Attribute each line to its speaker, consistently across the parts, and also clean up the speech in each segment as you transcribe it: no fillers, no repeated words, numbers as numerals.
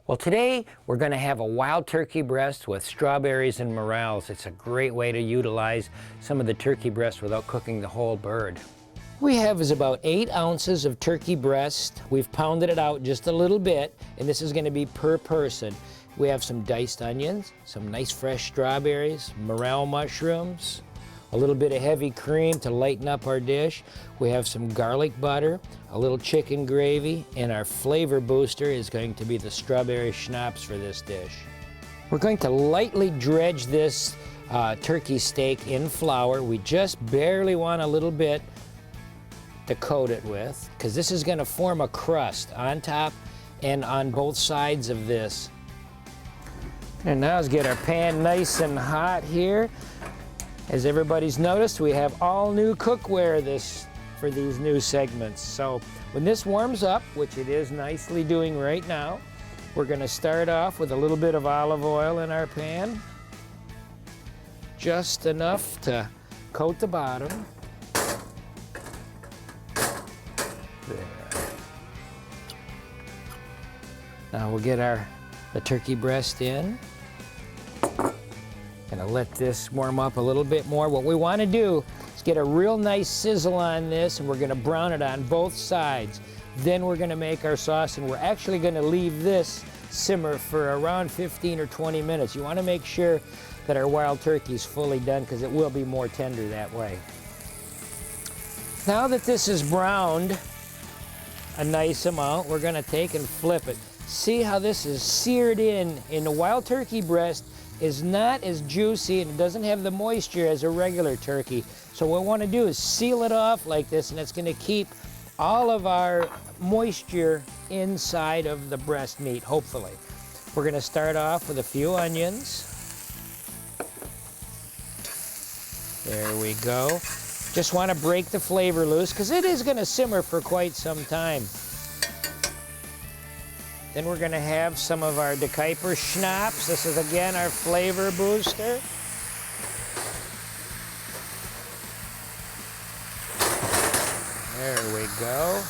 Speaker 1: Well, today we're going to have a wild turkey breast with strawberries and morels. It's a great way to utilize some of the turkey breast without cooking the whole bird. What we have is about 8 ounces of turkey breast. We've pounded it out just a little bit, and this is going to be per person. We have some diced onions, some nice fresh strawberries, morel mushrooms, a little bit of heavy cream to lighten up our dish. We have some garlic butter, a little chicken gravy, and our flavor booster is going to be the strawberry schnapps for this dish. We're going to lightly dredge this turkey steak in flour. We just barely want a little bit to coat it with, because this is going to form a crust on top and on both sides of this. And now let's get our pan nice and hot here. As everybody's noticed, we have all new cookware for these new segments. So when this warms up, which it is nicely doing right now, we're going to start off with a little bit of olive oil in our pan. Just enough to coat the bottom. There. Now we'll get the turkey breast in. Gonna let this warm up a little bit more. What we want to do is get a real nice sizzle on this, and we're gonna brown it on both sides. Then we're gonna make our sauce, and we're actually gonna leave this simmer for around 15 or 20 minutes. You wanna make sure that our wild turkey is fully done, because it will be more tender that way. Now that this is browned a nice amount, we're gonna take and flip it. See how this is seared in the wild turkey breast is not as juicy, and it doesn't have the moisture as a regular turkey. So what we want to do is seal it off like this, and it's going to keep all of our moisture inside of the breast meat, hopefully. We're going to start off with a few onions. There we go. Just want to break the flavor loose, because it is going to simmer for quite some time. Then we're going to have some of our Dixie schnapps. This is again our flavor booster. There we go.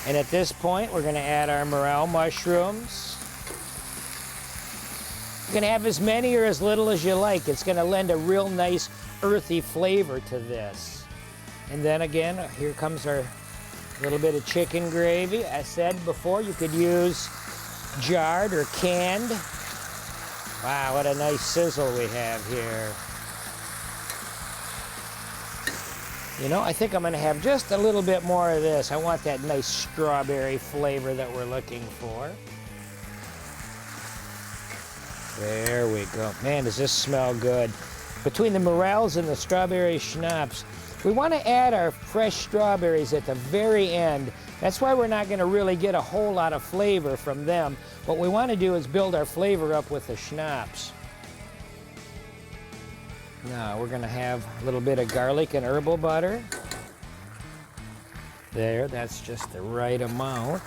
Speaker 1: And at this point, we're going to add our morel mushrooms. You can have as many or as little as you like. It's going to lend a real nice earthy flavor to this. And then again, here comes our little bit of chicken gravy. I said before, you could use jarred or canned. Wow, what a nice sizzle we have here. You know, I think I'm gonna have just a little bit more of this. I want that nice strawberry flavor that we're looking for. There we go. Man, does this smell good. Between the morels and the strawberry schnapps, we want to add our fresh strawberries at the very end. That's why we're not going to really get a whole lot of flavor from them. What we want to do is build our flavor up with the schnapps. Now we're going to have a little bit of garlic and herbal butter. There, that's just the right amount.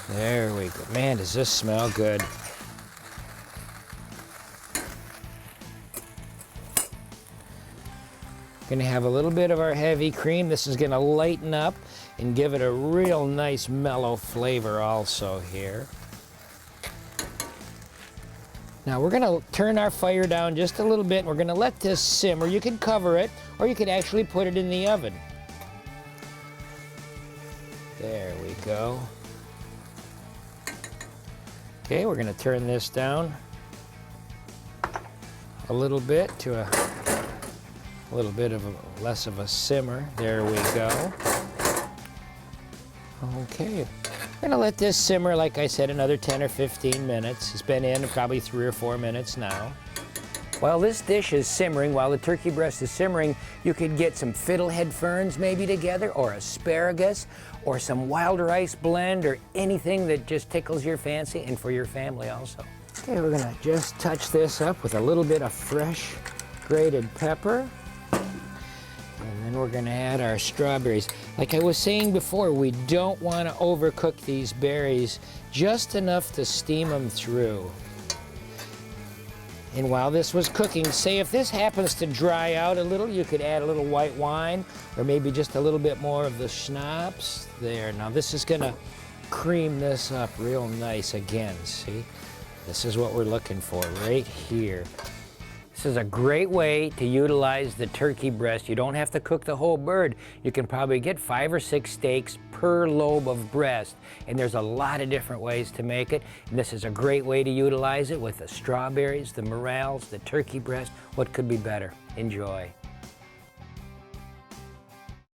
Speaker 1: There we go. Man, does this smell good. Gonna have a little bit of our heavy cream. This is gonna lighten up and give it a real nice mellow flavor also here. Now we're gonna turn our fire down just a little bit. We're gonna let this simmer. You can cover it, or you could actually put it in the oven. There we go. Okay, we're gonna turn this down a little bit to a little bit of less of a simmer. There we go. Okay, we're gonna let this simmer, like I said, another 10 or 15 minutes. It's been in probably 3 or 4 minutes now. While this dish is simmering, while the turkey breast is simmering, you could get some fiddlehead ferns maybe together, or asparagus, or some wild rice blend, or anything that just tickles your fancy, and for your family also. Okay, we're gonna just touch this up with a little bit of fresh grated pepper. And then we're going to add our strawberries. Like I was saying before, we don't want to overcook these berries, just enough to steam them through. And while this was cooking, say if this happens to dry out a little, you could add a little white wine or maybe just a little bit more of the schnapps. There, now this is gonna cream this up real nice again, see? This is what we're looking for right here. This is a great way to utilize the turkey breast. You don't have to cook the whole bird. You can probably get 5 or 6 steaks per lobe of breast. And there's a lot of different ways to make it. And this is a great way to utilize it with the strawberries, the morels, the turkey breast. What could be better? Enjoy.